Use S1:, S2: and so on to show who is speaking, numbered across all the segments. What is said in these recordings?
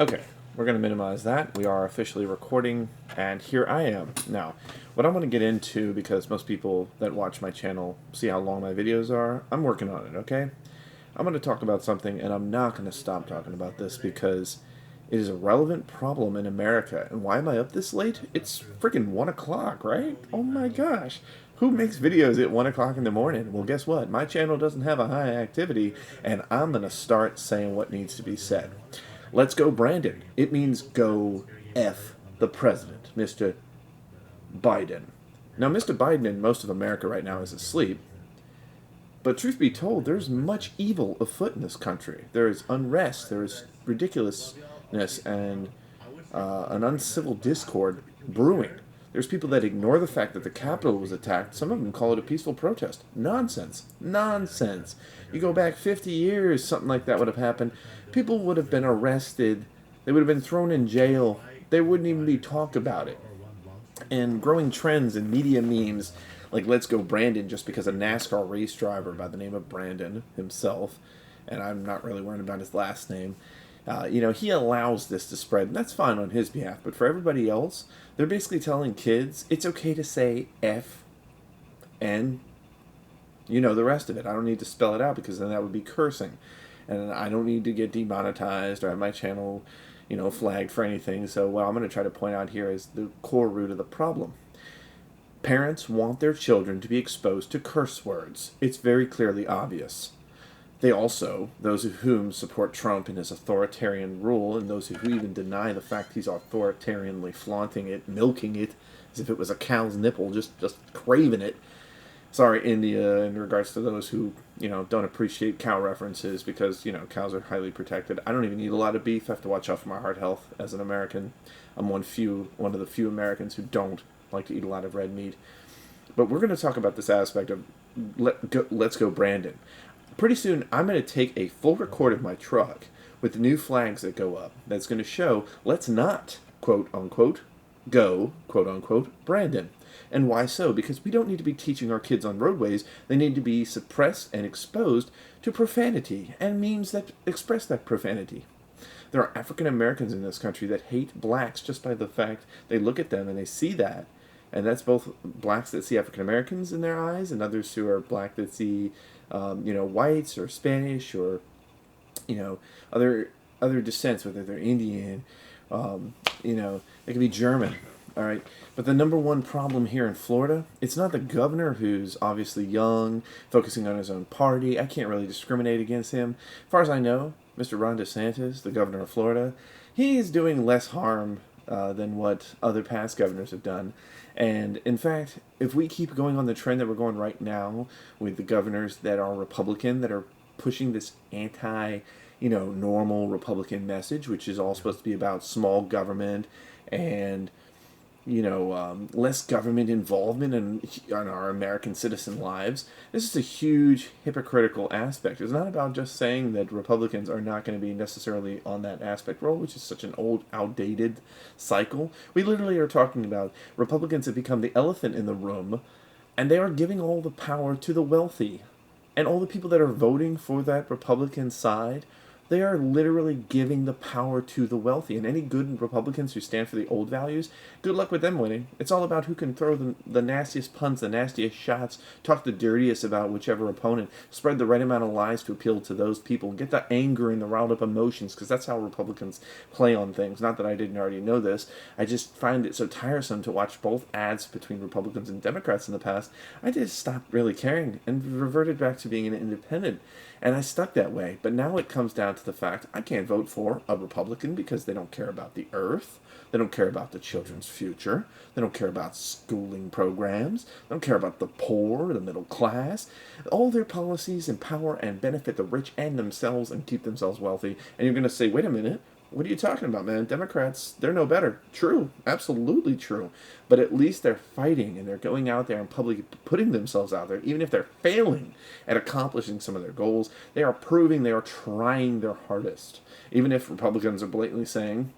S1: Okay, we're going to minimize that. We are officially recording, and here I am. Now, what I want to get into, because most people that watch my channel see how long my videos are, I'm working on it, okay? I'm going to talk about something, and I'm not going to stop talking about this because it is a relevant problem in America. And why am I up this late? It's freaking 1 o'clock, right? Oh my gosh. Who makes videos at 1 o'clock in the morning? Well, guess what? My channel doesn't have a high activity, and I'm going to start saying what needs to be said. Let's go, Brandon. It means go F the president, Mr. Biden. Now, Mr. Biden in most of America right now is asleep. But truth be told, there's much evil afoot in this country. There is unrest, there is ridiculousness, and an uncivil discord brewing. There's people that ignore the fact that the Capitol was attacked. Some of them call it a peaceful protest. Nonsense. Nonsense. You go back 50 years, something like that would have happened. People would have been arrested. They would have been thrown in jail. There wouldn't even be talk about it. And growing trends in media memes, like Let's Go Brandon, just because a NASCAR race driver by the name of Brandon himself, and I'm not really worried about his last name, he allows this to spread, and that's fine on his behalf. But for everybody else, they're basically telling kids it's okay to say F and, the rest of it. I don't need to spell it out because then that would be cursing. And I don't need to get demonetized or have my channel, flagged for anything. So what I'm going to try to point out here is the core root of the problem. Parents want their children to be exposed to curse words. It's very clearly obvious. They also, those of whom support Trump and his authoritarian rule, and those who even deny the fact he's authoritarianly flaunting it, milking it, as if it was a cow's nipple, just craving it. Sorry, India, in regards to those who, don't appreciate cow references because, cows are highly protected. I don't even eat a lot of beef. I have to watch out for my heart health as an American. I'm one of the few Americans who don't like to eat a lot of red meat. But we're going to talk about this aspect of Let's Go Brandon. Pretty soon, I'm going to take a full record of my truck with the new flags that go up. That's going to show, let's not, quote unquote, go, quote unquote, Brandon. And why so? Because we don't need to be teaching our kids on roadways. They need to be suppressed and exposed to profanity and memes that express that profanity. There are African Americans in this country that hate blacks just by the fact they look at them and they see that. And that's both blacks that see African Americans in their eyes and others who are black that see, whites or Spanish or, other descents, whether they're Indian, they could be German. All right. But the number one problem here in Florida, it's not the governor who's obviously young, focusing on his own party. I can't really discriminate against him. As far as I know, Mr. Ron DeSantis, the governor of Florida, he's doing less harm than what other past governors have done. And in fact, if we keep going on the trend that we're going right now with the governors that are Republican, that are pushing this normal Republican message, which is all supposed to be about small government and less government involvement in our American citizen lives. This is a huge hypocritical aspect. It's not about just saying that Republicans are not going to be necessarily on that aspect role, which is such an old, outdated cycle. We literally are talking about Republicans have become the elephant in the room, and they are giving all the power to the wealthy. And all the people that are voting for that Republican side, they are literally giving the power to the wealthy. And any good Republicans who stand for the old values, good luck with them winning. It's all about who can throw the nastiest puns, the nastiest shots, talk the dirtiest about whichever opponent, spread the right amount of lies to appeal to those people, get the anger and the riled up emotions, because that's how Republicans play on things. Not that I didn't already know this. I just find it so tiresome to watch both ads between Republicans and Democrats in the past. I just stopped really caring and reverted back to being an independent. And I stuck that way. But now it comes down to the fact I can't vote for a Republican because they don't care about the earth. They don't care about the children's future. They don't care about schooling programs. They don't care about the poor, the middle class. All their policies empower and benefit the rich and themselves and keep themselves wealthy. And you're going to say, wait a minute. What are you talking about, man? Democrats, they're no better. True. Absolutely true. But at least they're fighting and they're going out there in public, putting themselves out there. Even if they're failing at accomplishing some of their goals, they are proving they are trying their hardest. Even if Republicans are blatantly saying,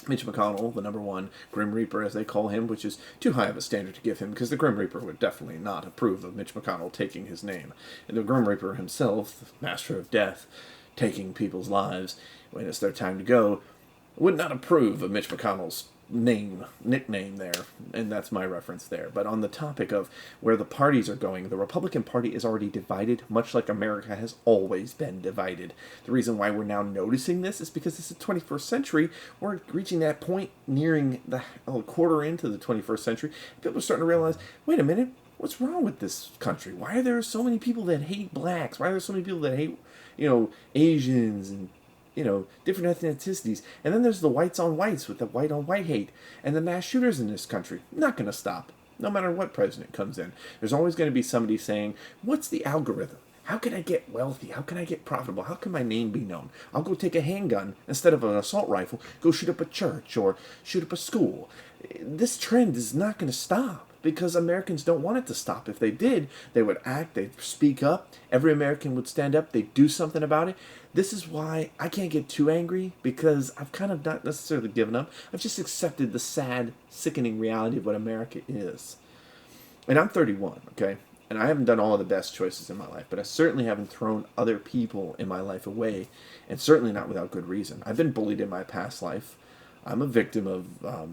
S1: Mitch McConnell, the number one Grim Reaper, as they call him, which is too high of a standard to give him, because the Grim Reaper would definitely not approve of Mitch McConnell taking his name. And the Grim Reaper himself, the Master of Death, taking people's lives when it's their time to go, would not approve of Mitch McConnell's nickname there, and that's my reference there. But on the topic of where the parties are going, the Republican Party is already divided, much like America has always been divided. The reason why we're now noticing this is because it's the 21st century. We're reaching that point, nearing the quarter into the 21st century. People are starting to realize, wait a minute, what's wrong with this country? Why are there so many people that hate blacks? Why are there so many people that hate, Asians and different ethnicities? And then there's the whites on whites with the white on white hate. And the mass shooters in this country, not going to stop. No matter what president comes in. There's always going to be somebody saying, what's the algorithm? How can I get wealthy? How can I get profitable? How can my name be known? I'll go take a handgun instead of an assault rifle, go shoot up a church or shoot up a school. This trend is not going to stop, because Americans don't want it to stop. If they did, they would act, they'd speak up, every American would stand up, they'd do something about it. This is why I can't get too angry, because I've kind of not necessarily given up. I've just accepted the sad, sickening reality of what America is. And I'm 31, okay? And I haven't done all of the best choices in my life, but I certainly haven't thrown other people in my life away, and certainly not without good reason. I've been bullied in my past life. I'm a victim of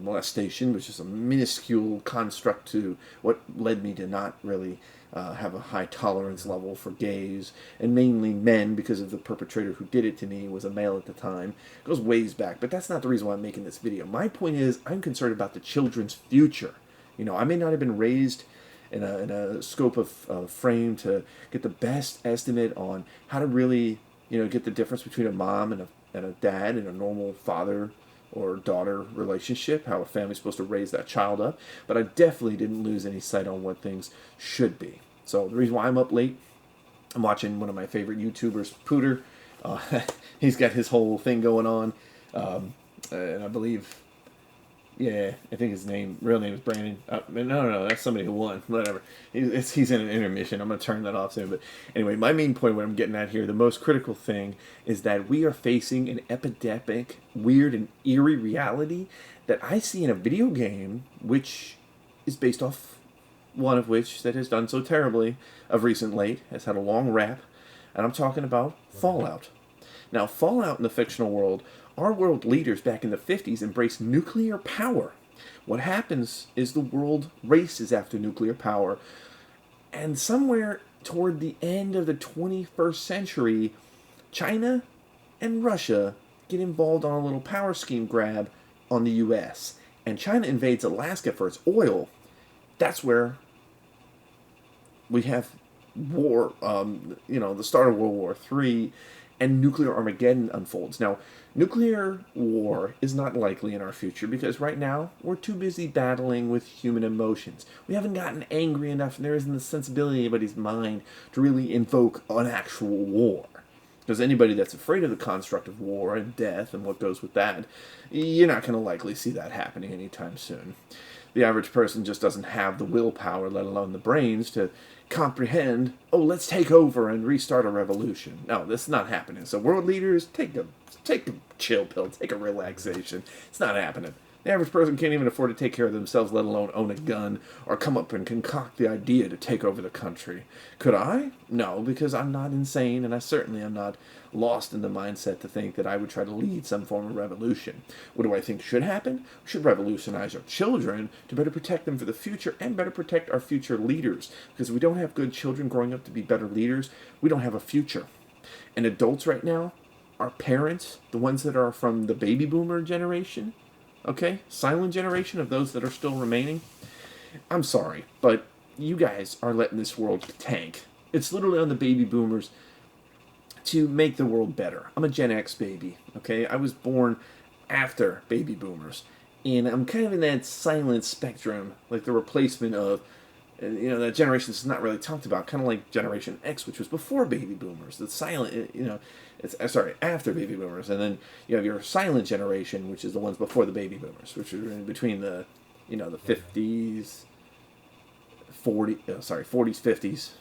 S1: molestation, which is a minuscule construct to what led me to not really have a high tolerance level for gays, and mainly men, because of the perpetrator who did it to me was a male at the time. It goes ways back, but that's not the reason why I'm making this video. My point is, I'm concerned about the children's future. I may not have been raised in a scope of frame to get the best estimate on how to really, get the difference between a mom and a dad and a normal father or daughter relationship, how a family's supposed to raise that child up. But I definitely didn't lose any sight on what things should be. So the reason why I'm up late, I'm watching one of my favorite YouTubers, Pooter. He's got his whole thing going on. And I believe, I think his real name is Brandon. No, that's somebody who won. Whatever. He's in an intermission. I'm going to turn that off soon. But anyway, my main point, what I'm getting at here, the most critical thing is that we are facing an epidemic, weird and eerie reality that I see in a video game, which is based off one of which that has done so terribly of recent late, has had a long rap, and I'm talking about Fallout. Now, Fallout in the fictional world, our world leaders back in the 50s embraced nuclear power. What happens is the world races after nuclear power, and somewhere toward the end of the 21st century, China and Russia get involved on a little power scheme grab on the U.S., and China invades Alaska for its oil. That's where we have war, the start of World War III, and nuclear Armageddon unfolds. Now, nuclear war is not likely in our future because right now we're too busy battling with human emotions. We haven't gotten angry enough, and there isn't the sensibility in anybody's mind to really invoke an actual war. Because anybody that's afraid of the construct of war and death and what goes with that, you're not going to likely see that happening anytime soon. The average person just doesn't have the willpower, let alone the brains, to comprehend, let's take over and restart a revolution. No, this is not happening. So world leaders, take a chill pill, take a relaxation. It's not happening. The average person can't even afford to take care of themselves, let alone own a gun or come up and concoct the idea to take over the country. Could I? No, because I'm not insane, and I certainly am not lost in the mindset to think that I would try to lead some form of revolution. What do I think should happen? We should revolutionize our children to better protect them for the future and better protect our future leaders. Because if we don't have good children growing up to be better leaders, we don't have a future. And adults right now, our parents, the ones that are from the baby boomer generation, okay, silent generation of those that are still remaining, I'm sorry, but you guys are letting this world tank. It's literally on the baby boomers to make the world better. I'm a Gen X baby, okay? I was born after baby boomers, and I'm kind of in that silent spectrum, like the replacement of, that generation that's not really talked about, kind of like Generation X, which was before baby boomers. The silent, after baby boomers, and then you have your silent generation, which is the ones before the baby boomers, which are in between the 50s, 40s, 50s,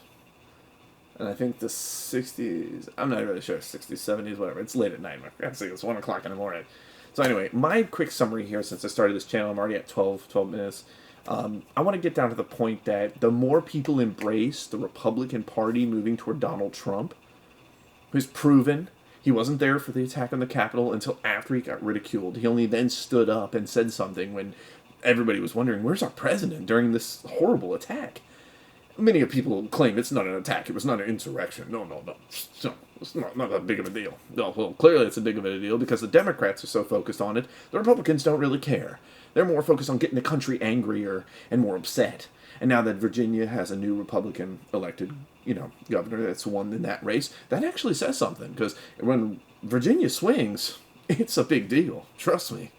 S1: and I think the 60s, I'm not really sure, 60s, 70s, whatever. It's late at night. It's 1 o'clock in the morning. So anyway, my quick summary here, since I started this channel, I'm already at 12 minutes. I want to get down to the point that the more people embrace the Republican Party moving toward Donald Trump, who's proven He wasn't there for the attack on the Capitol until after he got ridiculed. He only then stood up and said something when everybody was wondering, where's our president during this horrible attack? Many people claim it's not an attack, it was not an insurrection. No. It's not that big of a deal. No, well, clearly it's a big of a deal because the Democrats are so focused on it. The Republicans don't really care. They're more focused on getting the country angrier and more upset. And now that Virginia has a new Republican elected, governor that's won in that race, that actually says something. Because when Virginia swings, it's a big deal. Trust me.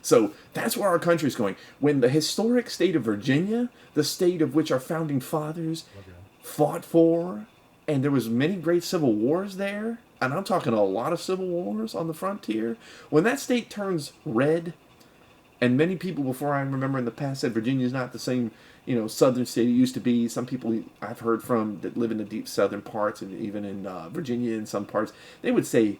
S1: So that's where our country's going. When the historic state of Virginia, the state of which our founding fathers fought for, and there was many great civil wars there, and I'm talking a lot of civil wars on the frontier, when that state turns red, and many people before I remember in the past said Virginia's not the same, southern state it used to be. Some people I've heard from that live in the deep southern parts, and even in Virginia in some parts, they would say,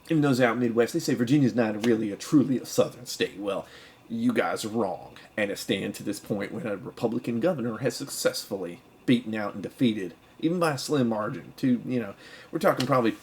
S1: even those out Midwest, they say Virginia's not really truly a southern state. Well, you guys are wrong. And it stands to this point when a Republican governor has successfully beaten out and defeated, even by a slim margin, we're talking probably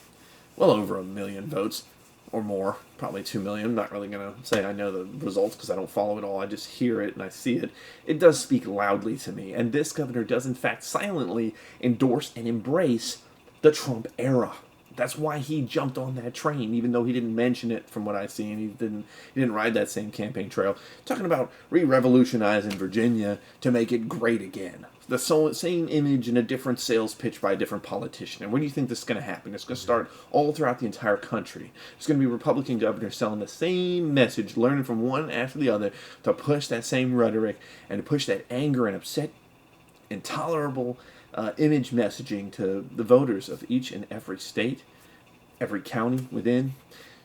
S1: well over 1 million votes or more, probably 2 million. I'm not really going to say I know the results because I don't follow it all. I just hear it and I see it. It does speak loudly to me. And this governor does, in fact, silently endorse and embrace the Trump era. That's why he jumped on that train, even though he didn't mention it from what I've seen. He didn't ride that same campaign trail. Talking about re-revolutionizing Virginia to make it great again. The same image in a different sales pitch by a different politician. And where do you think this is going to happen? It's going to start all throughout the entire country. There's going to be Republican governors selling the same message, learning from one after the other to push that same rhetoric and to push that anger and upset, intolerable image messaging to the voters of each and every state, every county within,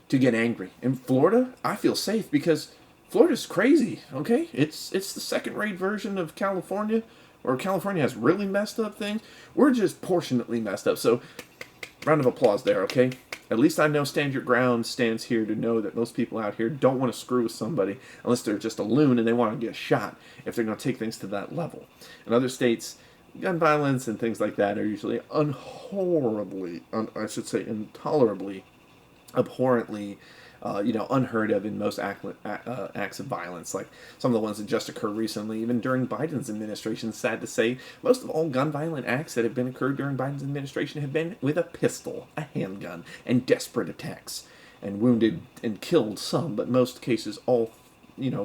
S1: to get angry. In Florida, I feel safe because Florida's crazy, okay? It's the second-rate version of California, where California has really messed up things. We're just proportionately messed up. So, round of applause there, okay? At least I know Stand Your Ground stands here to know that most people out here don't want to screw with somebody unless they're just a loon and they want to get shot if they're going to take things to that level. In other states, gun violence and things like that are usually intolerably, abhorrently, unheard of in most acts of violence. Like some of the ones that just occurred recently, even during Biden's administration. Sad to say, most of all gun violent acts that have been occurred during Biden's administration have been with a pistol, a handgun, and desperate attacks, and wounded and killed some, but most cases all,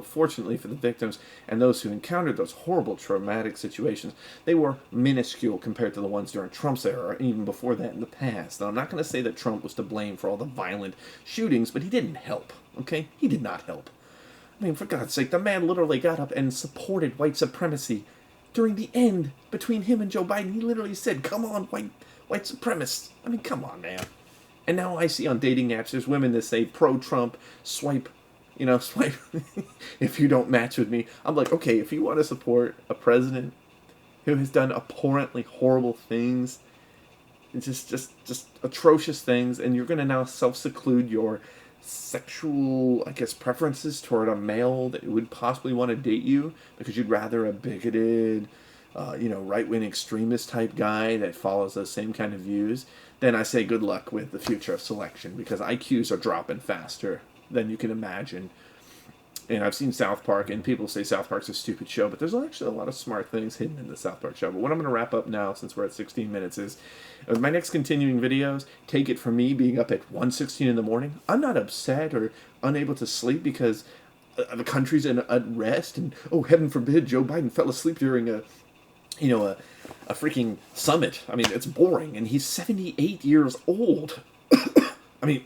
S1: fortunately for the victims and those who encountered those horrible traumatic situations, they were minuscule compared to the ones during Trump's era, or even before that in the past. Now, I'm not going to say that Trump was to blame for all the violent shootings, but he didn't help, okay? He did not help. I mean, for God's sake, the man literally got up and supported white supremacy during the end between him and Joe Biden. He literally said, come on, white supremacists. I mean, come on, man. And now I see on dating apps, there's women that say pro-Trump, swipe if you don't match with me. I'm like, okay, if you want to support a president who has done abhorrently horrible things, just atrocious things, and you're going to now self-seclude your sexual, preferences toward a male that would possibly want to date you because you'd rather a bigoted, right-wing extremist type guy that follows those same kind of views, then I say good luck with the future of selection, because IQs are dropping faster than you can imagine. And I've seen South Park, and people say South Park's a stupid show, but there's actually a lot of smart things hidden in the South Park show. But what I'm going to wrap up now, since we're at 16 minutes, is my next continuing videos, take it from me being up at 1:16 in the morning. I'm not upset or unable to sleep because the country's in unrest, and oh, heaven forbid Joe Biden fell asleep during a freaking summit. I mean, it's boring, and he's 78 years old. I mean,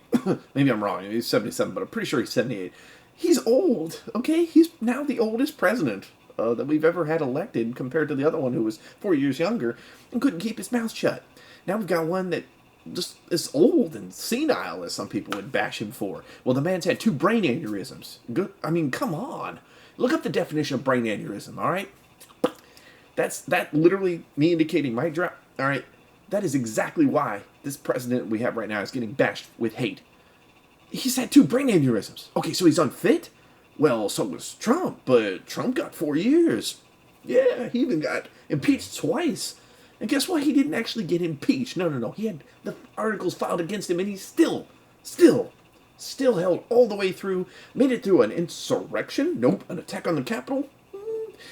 S1: maybe I'm wrong. He's 77, but I'm pretty sure he's 78. He's old, okay? He's now the oldest president that we've ever had elected compared to the other one who was 4 years younger and couldn't keep his mouth shut. Now we've got one that just is old and senile, as some people would bash him for. Well, the man's had 2 brain aneurysms. Good. I mean, come on. Look up the definition of brain aneurysm, all right? That literally me indicating my drop, all right? That is exactly why this president we have right now is getting bashed with hate. He's had 2 brain aneurysms. Okay, so he's unfit? Well, so was Trump, but Trump got 4 years. Yeah, he even got impeached twice. And guess what? He didn't actually get impeached. No, no, no. He had the articles filed against him, and he still held all the way through, made it through an insurrection. Nope. An attack on the Capitol.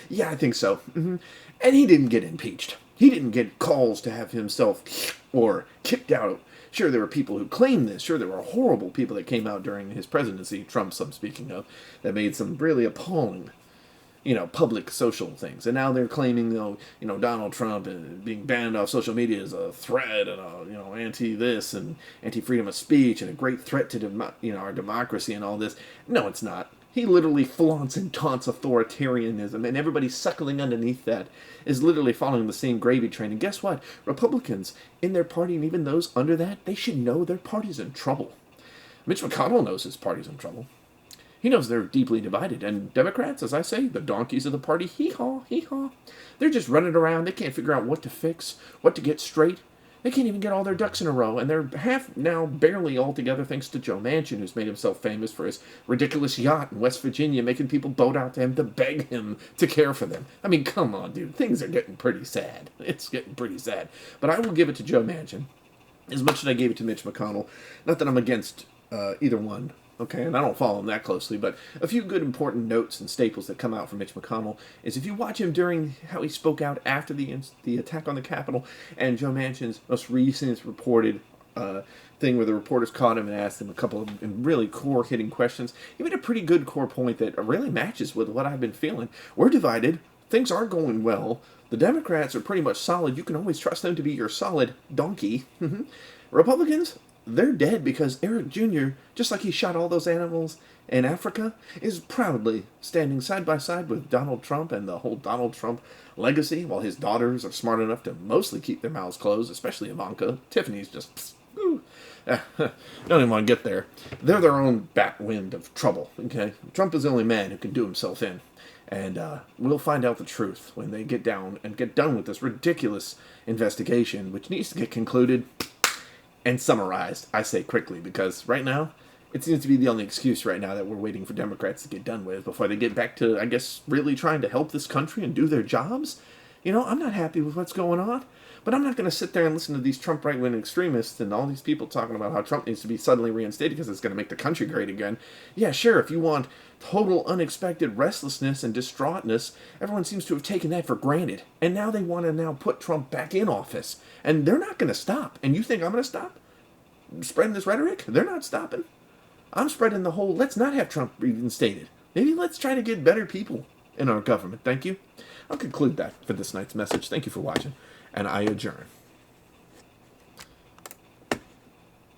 S1: Yeah, I think so. And he didn't get impeached. He didn't get calls to have himself or kicked out. Sure, there were people who claimed this. Sure, there were horrible people that came out during his presidency, Trump's I'm speaking of, that made some really appalling, public social things. And now they're claiming, Donald Trump being banned off social media is a threat and anti-this and anti-freedom of speech and a great threat to, our democracy and all this. No, it's not. He literally flaunts and taunts authoritarianism, and everybody suckling underneath that is literally following the same gravy train. And guess what? Republicans in their party, and even those under that, they should know their party's in trouble. Mitch McConnell knows his party's in trouble. He knows they're deeply divided. And Democrats, as I say, the donkeys of the party, hee-haw, hee-haw. They're just running around. They can't figure out what to fix, what to get straight. They can't even get all their ducks in a row, and they're half now barely all together thanks to Joe Manchin, who's made himself famous for his ridiculous yacht in West Virginia, making people boat out to him to beg him to care for them. I mean, come on, dude. Things are getting pretty sad. It's getting pretty sad. But I will give it to Joe Manchin as much as I gave it to Mitch McConnell. Not that I'm against either one. Okay, and I don't follow him that closely, but a few good important notes and staples that come out from Mitch McConnell is if you watch him during how he spoke out after the attack on the Capitol and Joe Manchin's most recent reported thing where the reporters caught him and asked him a couple of really core-hitting questions, he made a pretty good core point that really matches with what I've been feeling. We're divided. Things aren't going well. The Democrats are pretty much solid. You can always trust them to be your solid donkey. Republicans, they're dead because Eric Jr., just like he shot all those animals in Africa, is proudly standing side by side with Donald Trump and the whole Donald Trump legacy, while his daughters are smart enough to mostly keep their mouths closed, especially Ivanka. Tiffany's just, don't even want to get there. They're their own backwind of trouble, okay? Trump is the only man who can do himself in. And we'll find out the truth when they get down and get done with this ridiculous investigation, which needs to get concluded and summarized, I say quickly, because right now, it seems to be the only excuse right now that we're waiting for Democrats to get done with before they get back to, I guess, really trying to help this country and do their jobs. I'm not happy with what's going on, but I'm not going to sit there and listen to these Trump right-wing extremists and all these people talking about how Trump needs to be suddenly reinstated because it's going to make the country great again. Yeah, sure, if you want total unexpected restlessness and distraughtness, everyone seems to have taken that for granted. And now they want to now put Trump back in office. And they're not going to stop. And you think I'm going to stop spreading this rhetoric? They're not stopping. I'm spreading the whole, let's not have Trump reinstated. Maybe let's try to get better people in our government. Thank you. I'll conclude that for this night's message. Thank you for watching, and I adjourn.